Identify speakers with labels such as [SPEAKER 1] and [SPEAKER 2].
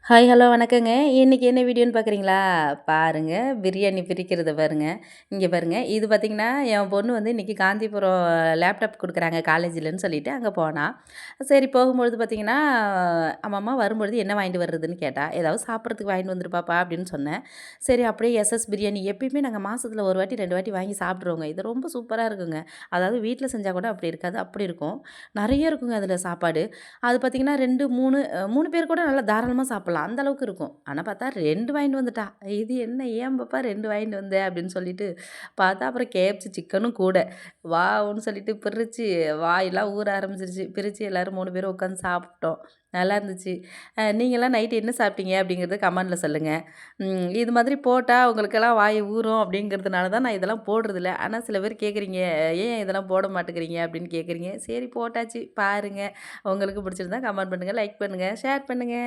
[SPEAKER 1] Hi, hello வணக்கங்க. இன்னைக்கு என்ன வீடியோன்னு பார்க்குறீங்களா? பாருங்க, பிரியாணி பிரிக்கிறத பாருங்க. இங்க பாருங்க, இது பார்த்தீங்கன்னா, என் பொண்ணு வந்து இன்னைக்கு காந்திபுரம் லேப்டாப் குடுக்குறாங்க காலேஜ்லன்னு சொல்லிட்டு அங்க போனா. சரி போகும்பொழுது பார்த்தீங்கன்னா, "அம்மம்மா வரும்பொழுது என்ன வாங்கிட்டு வர்றதுன்னு?" கேட்டா. "ஏதாவது சாப்பிட்றதுக்கு வாங்கிட்டு வந்துரு பாப்பா" அப்படின்னு சொன்னேன். சரி அப்படியே எஸ்எஸ் பிரியாணி எப்பயுமே நாங்க மாசத்துல 1 வாட்டி, 2 வாட்டி வாங்கி சாப்பிட்டுருவோங்க. இது ரொம்ப சூப்பரா இருக்குங்க. அதாவது வீட்ல செஞ்சா கூட அப்படி இருக்காது, அப்படி இருக்கும். நெறைய இருக்குங்க அதுல சாப்பாடு. அது பார்த்தீங்கன்னா 2, 3 பேர் கூட நல்லா தாராளமா சாப்பிடலாம். அந்த அளவுக்கு இருக்கும். ஆனா பார்த்தா 2 வாங்கிட்டு வந்துட்டா. "இது என்ன ஏன் பாப்பா 2 வாங்கிட்டு வந்த?" அப்படின்னு சொல்லிட்டு பார்த்தா அப்புறம் கேஎஃப்சி சிக்கனும் கூட. வாவ்ன்னு சொல்லிட்டு பிரிச்சு வாயெல்லாம் ஊற ஆரம்பிச்சிருச்சு. பிரிச்சு எல்லாரும் 3 பேரும் உட்காந்து சாப்பிட்டோம். நல்லா இருந்துச்சு. நீங்கலாம் நைட்டு என்ன சாப்பிட்டீங்க? அப்படிங்கிறத கமெண்ட்ல சொல்லுங்க. இது மாதிரி போட்டா உங்களுக்கெல்லாம் வாய் ஊறும் அப்படிங்கிறதுனால தான் நான் இதெல்லாம் போடுறதில்ல. ஆனா சில பேர் கேட்குறீங்க, "ஏன் இதெல்லாம் போட மாட்டேங்கிறீங்க?" அப்படின்னு கேட்குறீங்க. சரி போட்டாச்சு பாருங்க. உங்களுக்கு பிடிச்சிருந்தா கமெண்ட் பண்ணுங்க, லைக் பண்ணுங்க, ஷேர் பண்ணுங்க.